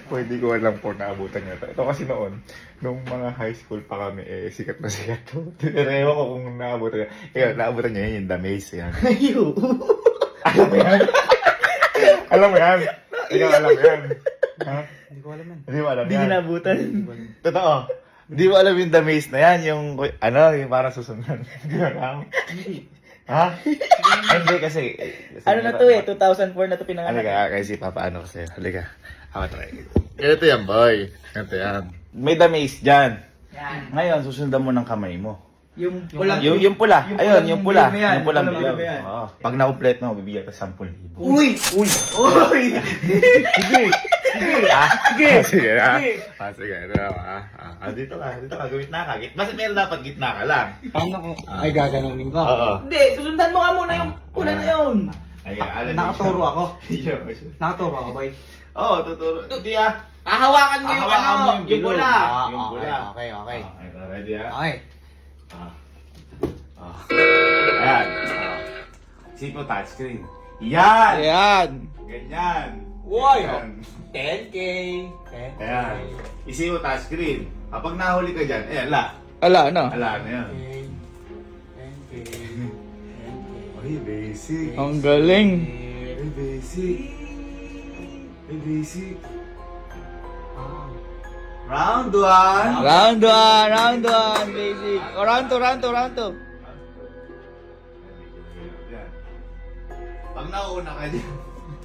Pwede ko alam po naabutan niya. Ito kasi noon, nung mga high school pa kami, sikat na sikat. Pero ewan ko kung naabutan niya. Naabutan niya yung The Maze. Yan. Ayo. Alam mo yan? Alam mo yan? Ikaw alam mo yan? Ha? Hindi ko alam yan. Hindi mo alam Hindi yan? nabutan. Totoo. Hindi mo alam yung The Maze na yan, yung yung parang susunod. Hindi mo alam. Ha? Hindi kasi. Ano na to 2004 na to pinanganak. Halika, kasi papaano ko sa'yo. Halika. Ako try. Ganito yan, boy. Ganito yan. May The Maze dyan. Yan. Ngayon, susundan mo ng kamay mo. Yung pulang Yung pula. Ayun, yung pula. bilog na yan. Yung pulang Pulang bilog. bilog na yan. Oo. Pag na-complete mo, bibigyan ka 10,000. Uy! Uy! Uy! Sige! Sige! Ah, Sige! sige ah. Sige! Sige. Ito dito ka. Dito ka. Gawit na ka. Basta meron dapat gitna ka lang. Paano ko? Ay, gaganunin ko. Oo. Hindi, susundan mo nga muna yung pula na yun. Ay, alam Nakaturo ako. Yo. Nakaturo ako, boy. Oo, tuturo. Hindi ah. Hahawakan mo yung Hahawakan mo ano, yung pula. Yung pula. Okay, okay. Ready ah? Okay. Ayan. Simple touchscreen. Yan! Ayan. Ganyan. Uy! Yan. 10K. Ayan. Isi mo touchscreen. Kapag nahuli ka dyan, la. Ala, ano? Ala na yan. 10K. Ay, basic. Ang galing. Ay, basic. Ay, basic. Round 1. Round 1, basic. O, round 2. Pag nauna ka dyan.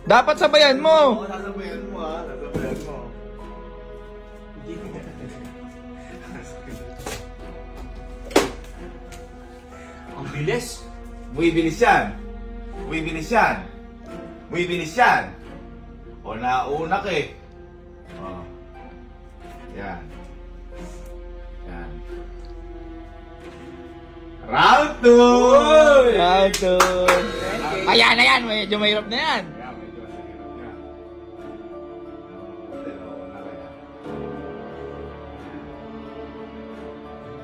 Dapat sabayan mo. Sasabayan mo ha. Sasabayan mo. Ang bilis. Bumibilis yan. Bumibilis yan. Bumibilis yan. O nauna ka eh. O. Yan. Yan. Round 2! Round 2. Ayan, ayan. Medyo mahirap na yan. Kaya medyo masakirap yan. Nauna ka yan.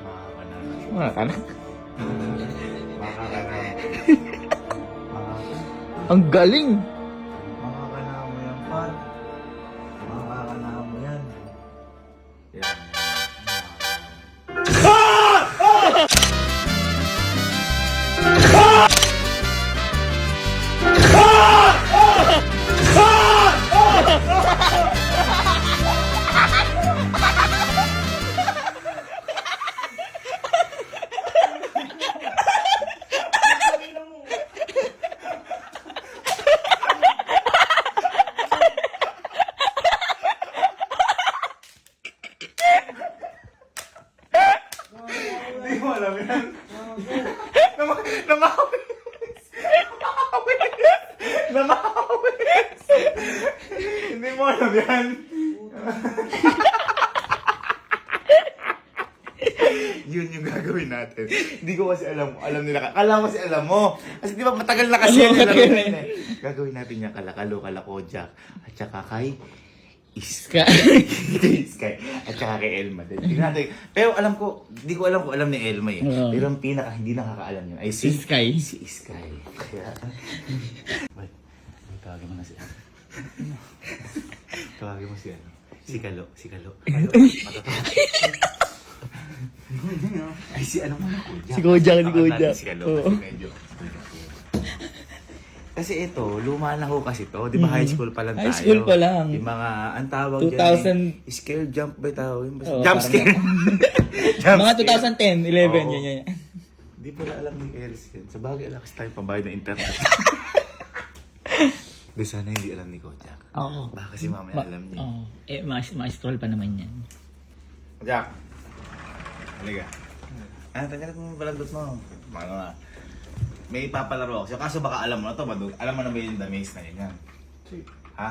Makakanana. Mga ka na. Makakanana. Ang galing. Makakanana mo yan, pan. Makakanana mo yan. Yan. Hindi mo alam yan. Namawis! Namawis! Hindi mo alam yan. Yun yung gagawin natin. Hindi ko kasi alam nila. Kala ko kasi alam mo. Kasi di ba matagal na kasi yan. Matagal na yan. Gagawin natin yung kalakalo, Jack. At saka kay Iska. kay Sky. At saka kay Elma din. Tingnan natin. Pero alam ko, hindi ko alam kung alam ni Elma eh. Oo. Pero ang pinaka hindi nakakaalam yun ay si Sky. Si Sky. Kaya... Wait, tawagin mo na siya. Tawagin mo siya. Si Kalo. Ay, si ano mo na, Kojak. Si Kojak, si Tawagan Kojak. natin Si Kalo. Oo. Kasi medyo. Kasi ito, luma na ho kasi to. Di ba high school pa lang tayo? High school pa lang. Yung mga, ang tawag 2000. dyan, scare jump ba tawag? Oo, Jump parang scare. Jump Mga scare. 2010, 11, Oo. yan. Di pala alam ni Elsie. Sa bagay, alakas tayo pambayad ng internet. Di sana hindi alam ni Kojak. Oo. Baka kasi mamaya alam niya. Oo. Ma-scroll pa naman yan. Kojak. Halika. Tanggalin mo yung balandot mo. Ano nga. May ipapalaro ako. Kaso baka alam mo na to. Alam mo na ba yung The Maze na yun yan? Ha?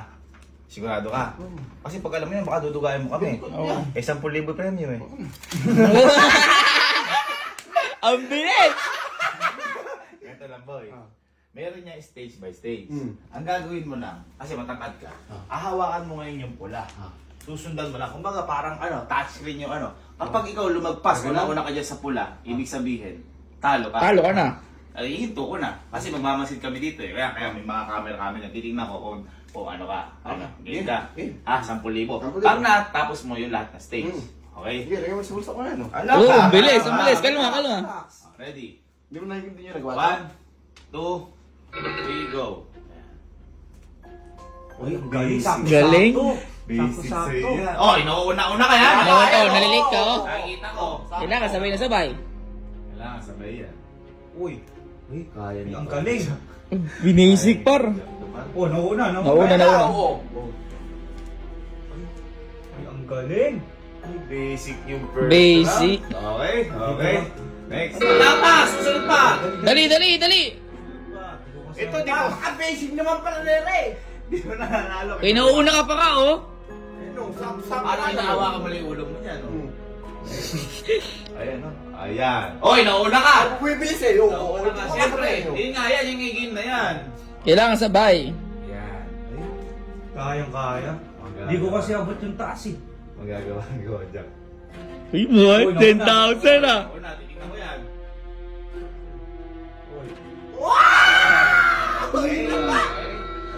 Sigurado ka? Kasi pag alam mo yan, baka dudugayan mo kami. Oo. 10,000 premyo eh. Ang bilis! Ganito lang boy. Meron niya stage by stage. Ang gagawin mo lang, kasi matangkad ka, ahawakan mo ngayon yung pula. Susundan mo lang. Kumbaga parang touchscreen yung Kapag ikaw lumagpas, una ka dyan sa pula, ibig sabihin, talo ka. Talo ka na. Ay, hinto ko na. Kasi magmamasid kami dito eh. Kaya may mga camera kami na titignan ko kung ano ka. Ano? Game ka. Ha? 10,000. Pag natapos mo yung lahat na stage. Okay? Sige, lagyan mo sa bulsa ko na, no? Oh, ang bilis, ang bilis. Kalma, kalma. Ready? Hindi mo nakikita nyo nagawa. 1, 2, 3, go. Uy, ang galing. Galing. Basic sa'yo yan. Oh, inuuna-una ka yan. Nalilate ka, oh. Nakikita ko. Kailangan sabay na sabay. Kailangan sabay yan. Uy, Kaya niya. ang galing. Binasic par. Oh, nauna. Nauna. Uy, ang galing. Basic yung first. Basic. Okay. Next. Wala pa! Susunod pa! Dali. Ito, di ko. Basic naman pala nere. Di mo nanalo. Kaya nauuna ka pa ka, oh. Parang naawa ka mali yung ulo mo niyan. Ayan, no? Ayan. Oy, nauna ka! Bumibilis eh. Nauna ka. Siyempre. Yun nga yan, yung game na yan. Kailangan sabay. Yan. Kayang-kaya. Hindi ko kasi abot yung taas eh. Magagawa ko, Jack. Uy, what? 10,000 ah. Una, titignan ko yan.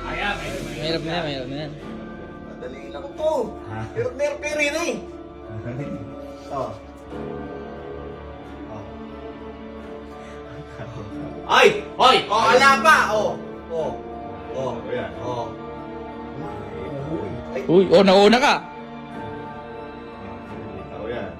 Ayan, Mahirap na yan. Madali lang to. Pero rin eh. Oh. Ay! Hoy! Oh, ala pa. Oh. Ayan. Oh. Uy, oh, nauna ka. Ako yan.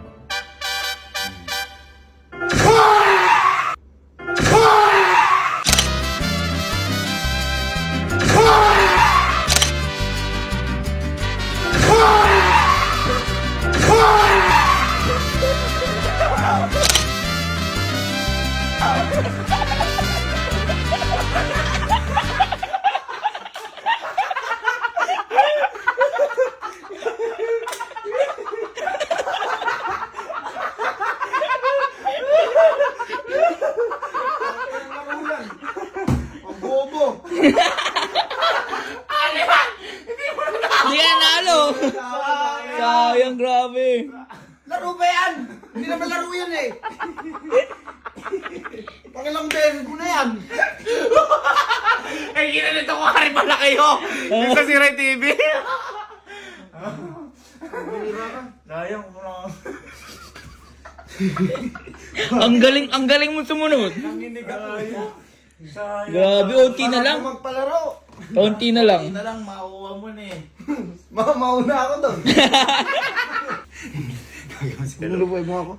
Ang bobo. Hindi ka nanalo. Sayang, grabe. Laro ba yan? Hindi naman laro yan eh. Pangilang beses mo na yan. Ay, ginanito ko ka rin pala kayo! Yung sa Siray TV! Sayang mo lang. Ang galing mo sumunod. Nanginig ako. Grabe, unti na lang. Magpalaro. Unti na lang. Hindi na lang, mauuwa mo na eh. Mauna ako doon. Nuluboy mo ako.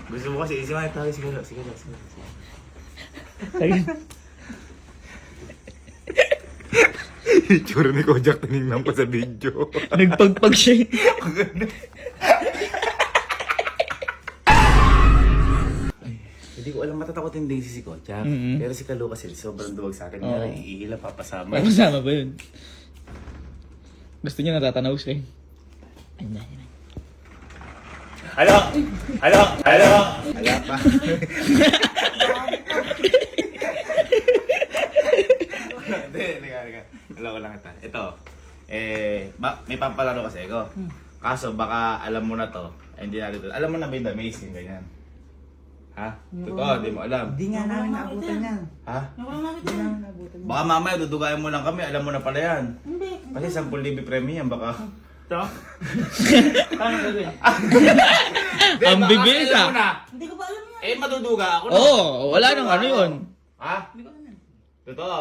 Gusto mo kasi isi mga tawag, sige. Itsura ni Kojak tinignan pa sa video. Nagpagpag siya. Hindi ko alam matatakotin din si Kojak. Mhm. Pero si Kalu kasi sobrang duwag sa akin. Oo. Iihila papasama. May kasama ba yun? Gusto niya natatanaw siya. Halo! Wala pa. Hindi. Alam ko lang ito. Ito, may pampalaro kasi ako. Kaso baka alam mo na to, hindi natin to. Alam mo na ba yung The Maze, yung ganyan? Ha? Totoo, di mo alam. Hindi nga namin naabutan yan. Ha? Baka mamaya dudugayan mo lang kami, alam mo na pala yan. Kasi 10,000 premium, baka... Ito? Ang bibilis ah. Hindi ko pa alam yan. Maduduga ako na. Oo, wala nang ano yun. Ha? Totoo?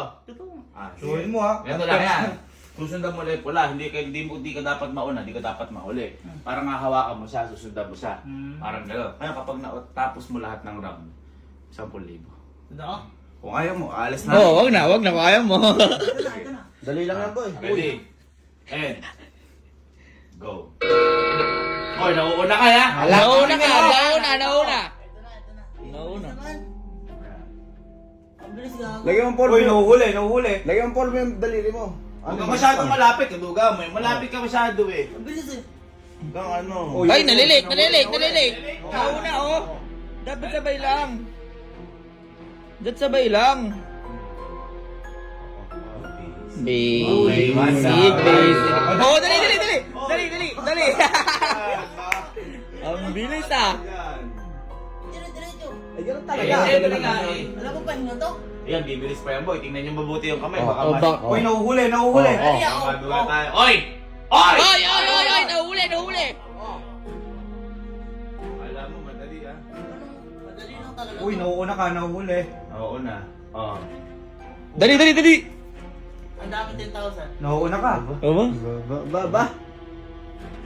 Suhin mo ha. Ganito lang yan. Susundan mo ulit pula, hindi ka dapat mauna, hindi ka dapat mahuli. Parang hahawakan mo siya, susundan mo siya. Parang gano'n. Kaya kapag natapos mo lahat ng round, 10,000. Kung ayaw mo, alis na. Oo, wag na, kaya mo. Dali lang yan, boy. Ready? And go. Hoy, nauuna ka ya? Nauna. Lagyan mo Paul. Uy, nahuhuli. Lagyan mo Paul mo yung daliri mo. Huwag ka masyadong malapit, kaduga mo. Malapit ka masyado eh. Hanggang ano. Ay, nalilate. Nauna, oh. Dapat sabay lang. Basic. Oh, dali. Ang bilis ah. talaga. Siyempre nga eh. Alam mo pa nyo to? Ayan, bibilis pa yan boy. Tingnan nyo mabuti yung kamay. Oh, Baka oh, mas... bak- Uy, nahuhuli, nahuhuli. Dali ako. Baka tayo. Oy! Oy! Oy, oy, oy, oy, nahuli, nahuli. Alam mo, madali ah. Madali lang talaga. Uy, nauuna ka, nahuhuli. Oo na. Oo. Dali, dali, dali. Ang dami 10,000. Nauuna ka. Aba? Ba?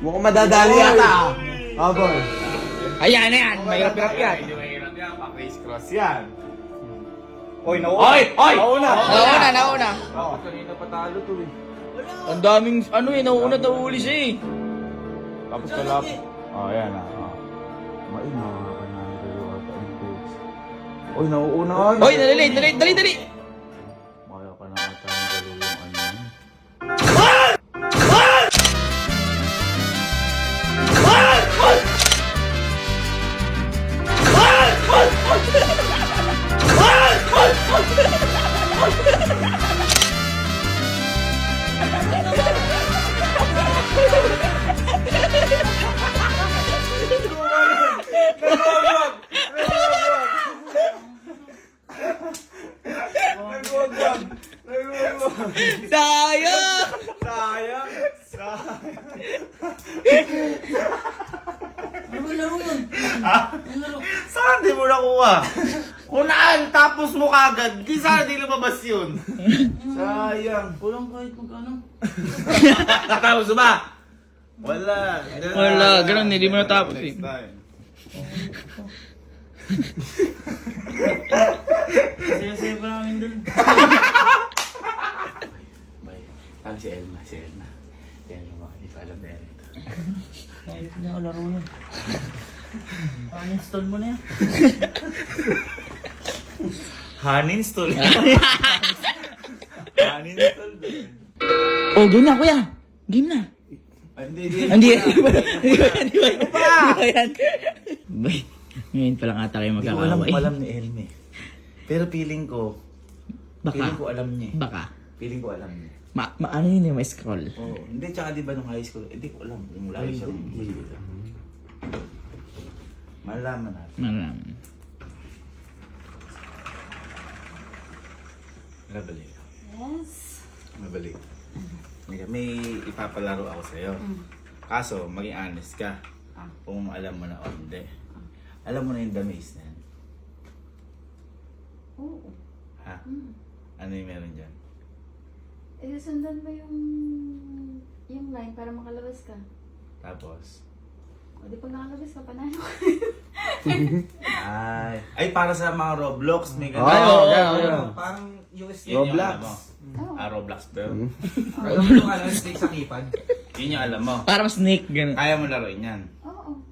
Mukhang madadali yata. Boy. Ayan, ayan. Mahirap-hirap yan. Hindi mahirap yan. Pa-race cross yan. Uy, nauuna. Oy! Oy! Nauna. Nauna, nauna. Ako, kanina patalo to eh. Ang daming, ano eh, nauna, nahuli siya eh. Tapos kalap. Oh, yan ah. Oh. Ay, makakanahin kayo ata yung coach. Uy, nauuna ka. Hoy, dali, dali, dali, dali. Maya ka na ata yung galo yung ano yun. Sayang! Sayang. Ano ba laro yun? Saan di mo nakuha? Kunaan, tapos mo kagad. Di sana di lumabas yun. Sayang. Kulang kahit magkano. Tapos ba? Wala. Wala, ganun, hindi mo natapos eh. Next time. Saya-saya pa namin dun. Ay, si Elma, si Elma. Si Elma, hindi pa alam na yan. Ayos na ako laro yun. Uninstall mo na yan. Haninstall. Haninstall din. Oh, game na, kuya. Game na. Hindi. Hindi ba yan? Bay, ngayon pa lang ata kayo Hindi ko alam magkakaway. kung alam ni Elme. Pero feeling ko Baka. alam niya. Baka. Feeling ko alam niya. Ano yun yung may scroll? Oo. Hindi, tsaka di ba nung high school, hindi ko alam kung lagi siya. Malaman natin. Maram. Mabalik. Yes. Mabalik. May ipapalaro ako sa'yo. Kaso, maging honest ka. Kung alam mo na o hindi. Alam mo na yung the maze na yan. Oo. Ha? Ano yung meron dyan? Eh, sundan mo yung line para makalabas ka. Tapos? O di pag nakalabas ka, panalo ka. Ay, para sa mga Roblox, may ganun. Ay, oo, yeah, oo. yeah. Parang US Yun yung Roblox. alam mo. Oo. Roblox ba yun? Alam mo yung ano, stick sa keypad. Yun yung alam mo. Parang snake, gano'n. Kaya mo laruin yan. Oo.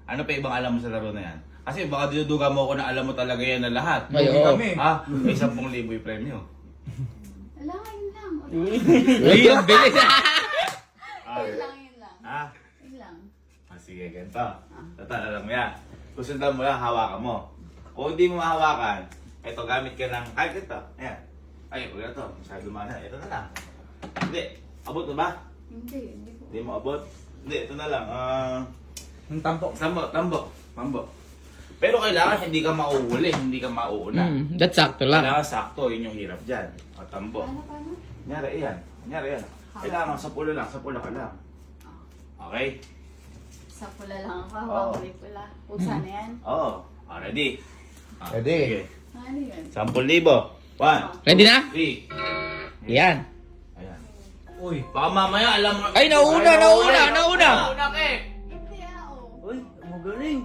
Ano pa ibang alam mo sa laro na yan? Kasi baka dinuduga mo ako na alam mo talaga yan na lahat. Ay, Hindi oo. kami. Ah, may 10,000 yung premyo. Wala nga, yun lang. O, Uy, ang bilis. Yun lang, yun lang. Ah, Yun lang. sige, ganito. Total, alam mo yan. Kung sundan mo lang, hawakan mo. Kung hindi mo mahawakan, eto, gamit ka ng, ay, ito, ayan. Ay, huwag na ito, masyado mana. Ito na lang. Hindi, abot na ba? Hindi ko. Hindi mo abot? Hindi, ito na lang. Yung tampok. Tambo. Pero kailangan hindi ka mauuli, hindi ka mauuna. That's sakto lang. Kailangan sakto, yun yung hirap dyan. O, tambo. Paano? Kunyari yan. Kailangan sa pula ka lang. Okay? Sa pula lang ako, Oo. hawak ko pula. Pusa na yan. Oo. Ready? Ready. Sige. Ano yun? 10,000. 1, Ready na? 3. Yan. Ayan. Uy. Baka mamaya alam mo. Ay, nauna. Hindi Uy, magaling.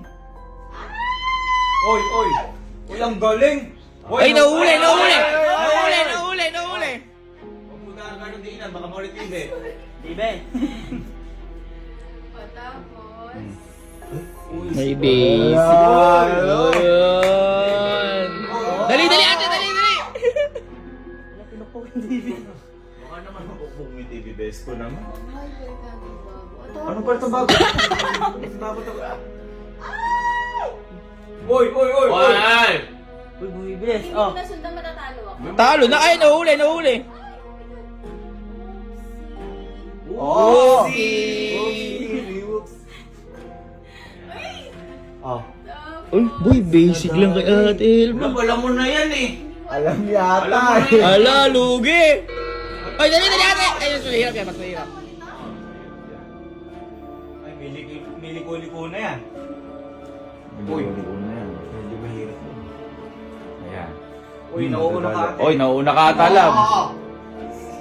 Uy, ang galing. Ay, nahuli. Huwag mo gagawin din yan. Baka maulit ibe. Tapos, May base. Ayun. Dali, ate, dali. Baka naman mabukbog mo yung TV best ko naman. ay, welcome, bago. Ano pa ito bago? Bago ito. Uy. Ay! Hindi ko na sundan, matatalo ako. Talo na. Ay, nahuli. Oh! Si! Oh. Tapos, Uy, boy, basic lang kay Ate Elma. Alam mo na yan eh. Alam yata Alam mo eh. Ala, lugi! Ay, dali, dali, ate! Ay, mas mahirap yan, mas mahirap. Ay, may liko-liko na yan. Uy. Na yan. Medyo mahirap na. Ayan. Uy, nauuna ka ate. Oy, nauna ka atalam.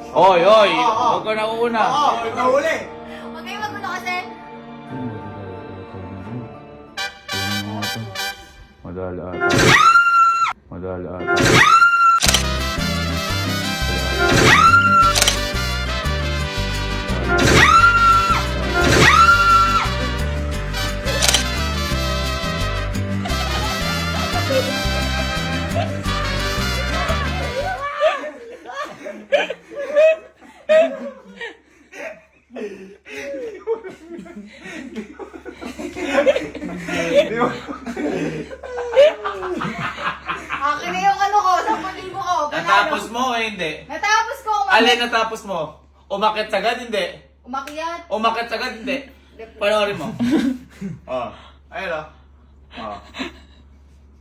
Oy, oy! Huwag ka nauna. Nahuli! Huwag kayo magulo kasi. Madali ata. Madali ata. Akin na yung ano ko, 10,000 ko. Natapos mo o hindi? Natapos ko. Alin natapos mo? Umakit sagad, hindi. Umakyat. Umakit sagad, hindi. Panoorin mo. Oh. Ayun o. Oh.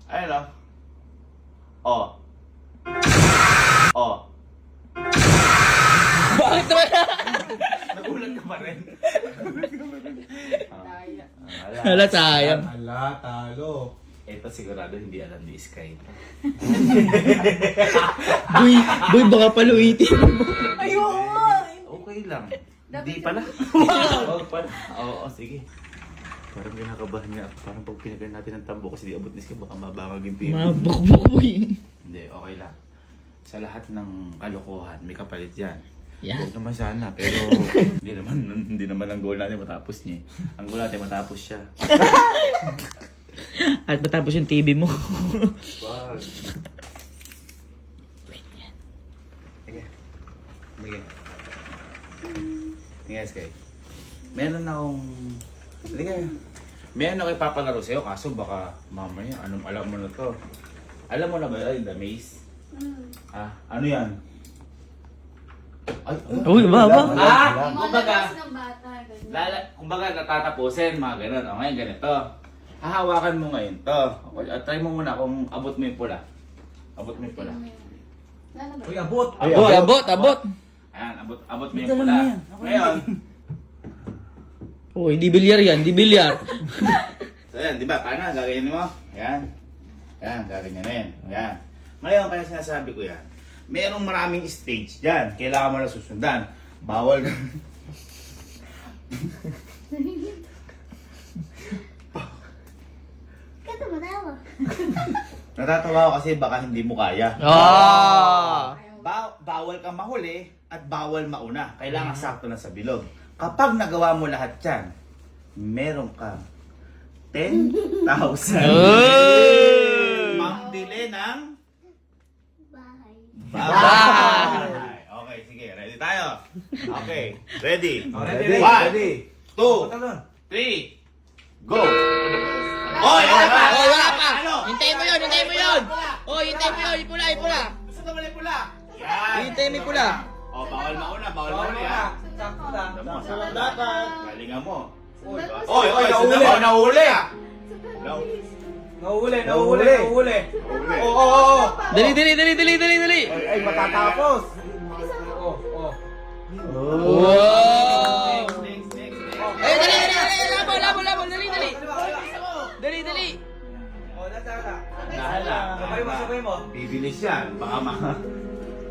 Ayun o. Oh. Oh. Bakit naman? Nagulat ka pa rin. Hala, sayang. Ala, talo. Ito sigurado hindi alam ni Sky. Boy, baka paluitin. Ayoko. Okay lang. Hindi pala. Huwag pala. Oo, sige. Parang kinakabahan niya ako. Parang pag pinagalan natin ng tambo kasi di abot ni Sky, baka mabangag yung pimo. Mabukbuk, boy. Hindi, okay lang. Sa lahat ng kalokohan, may kapalit yan. Yan. Huwag naman sana, pero hindi naman ang goal natin matapos niya. Ang goal natin matapos siya. At matapos yung TV mo. Wag. Sige. Sige. Yes, kay. Meron akong... Sige. Meron ako ipapalaro sa'yo, kaso baka mamaya, anong alam mo na to? Alam mo na ba yun, The Maze? Ah, ano yan? Ay, Uy, baba. kumbaga, ng bata. ganyan. kumbaga natatapusin, mga ganun. O ngayon, ganito. Hahawakan mo ngayon to. Okay, try mo muna kung abot mo yung pula. Abot mo yung pula. Lalabas. Uy, abot! Uy, abot. Ayan, abot mo yung pula. Ngayon, Uy, di bilyar yan, di bilyar. so yan, di ba? Paano? Gagawin mo? Ayan. Ayan, gaganyanin. Ayan. Ngayon, kaya sinasabi ko yan, merong maraming stage dyan. Kailangan mo na susundan. Bawal ka. Kaya tumatawa. Natatawa ako kasi baka hindi mo kaya. Ah! Bawal kang mahuli at bawal mauna. Kailangan sakto na sa bilog. Kapag nagawa mo lahat yan, meron kang 10,000. Pambili ng Bahay. bahay. Okay, sige. Ready tayo? Okay. Ready? Ready, One, ready. 2, Talon. 3, go! Oy, Oy, wala pa! Ano? Hintayin mo yun, hintayin mo yun! Oy, hintayin mo yun, yung pula, yung pula! Gusto naman yung pula. Yan. Hintayin mo yung pula! Oh, bawal mauna, bawal Bawal mauna. na. Ha? Sakto lang. Sakto lang dapat. Galingan mo. Sundan mo Oy, siya. oy, nahuli. nahuli. Nahuli. Sundan mo. Nahuli, nahuli, nahuli. Nahuli. Oo, oo, oo. Dali, dali, dali, dali, dali, dali! Ay, matatapos. Bilisan mo. Oo, oo. Wow! Next. Ay, dali, dali, dali! Labon, dali, dali! Dali, dali! Oo, natala. Nahala. Sabay mo, sabay mo. Bibilis yan. Baka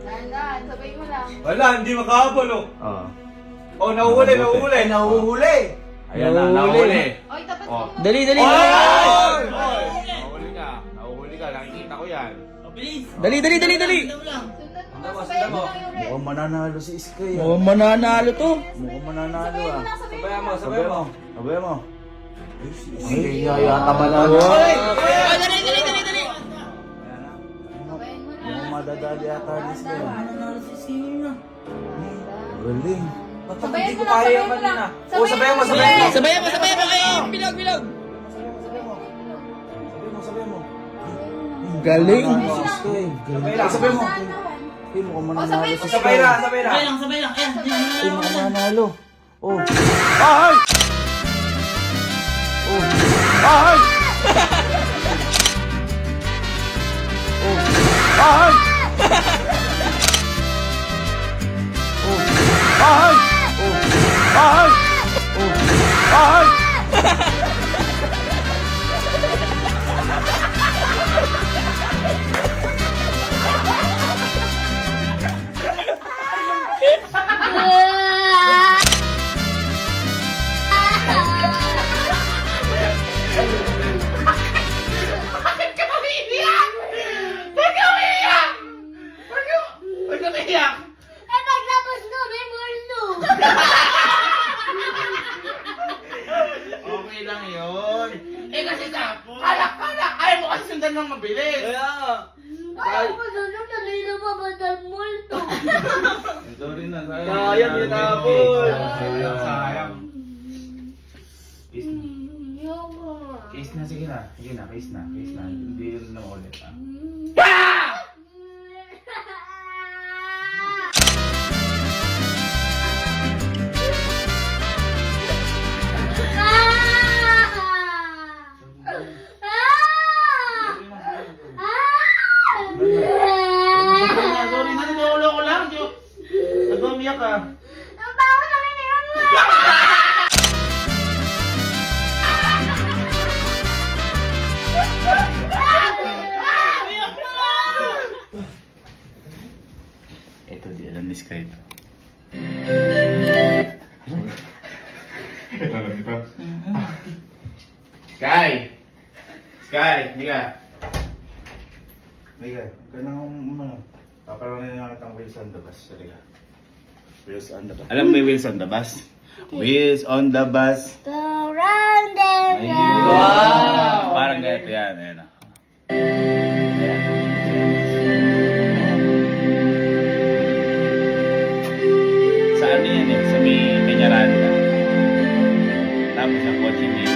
Dahan-dahan, sabay mo lang. Wala, hindi makahabol, oh. Oh. Oh, nahuhuli, nahuhuli. Nahuhuli. Ayan na, nahuli. Oy, tapat Oh. mo. Dali, dali! Oy! Dali, Oy! Nahuli ka. Nakikita ko yan. dali, dali, dali! Sundan mo. Sundan Sabayan mo. mo lang yung red. Mukhang mananalo si Sky. Mukhang mananalo to! Mukhang mananalo Sabayan mo ah. lang, Sabay mo, sabay Sabay mo. mo. Sabay mo. Ay, yata manalo. Ay, dali, dali, dali, dali! Sabayan mo lang. Mukhang madadali yata ni Sky. Dahan-dahan. Galing. Sabayan Hindi mo ko lang, kaya sabayan mo kanina. lang. Oh, sabayan mo, sabayan mo. Sabayan mo, ay, bilog, bilog! Sabay mo. Sabay mo. Galing! Mananalo si Sky. Sabay lang, sabay mo. Dahan-dahan. Ay, mukhang Oh, mananalo sabay si mo. Sky. Sabay lang, sabay lang. Ay, mukhang mananalo. Oh. Ay! Oh. Ay! Ay! Ay! Ay! Ay! Huwag ka naiyak! Eh, paglabas ko, may multo. Okay lang yun. Eh kasi sa, kalak! Ayaw mo kasi sundan ng mabilis. Kaya, Ayaw ko sunod, tuloy na mamatang multo. Sorry na, sayang. Sayang, tinapon. Sayang. Ayoko. Kiss na, sige na. Kiss na. Hindi yun na ulit. Sorry na, ninuulo ko lang. Nag-umiyak ka. Ang baho na kailangan mo! Ito, di alam ni Sky ito. Ito. Sky! Hindi ka. Ikaw na ano. Paparanin na kitang wheels on the bus. Halika. Wheels on the bus. Alam mo may wheels on the bus? Wheels on the bus. Go round and round. Wow! Parang ganito yan. Ayan. Sa ano yan eh? Sa may Peñaranda. Tapos ang coaching dito.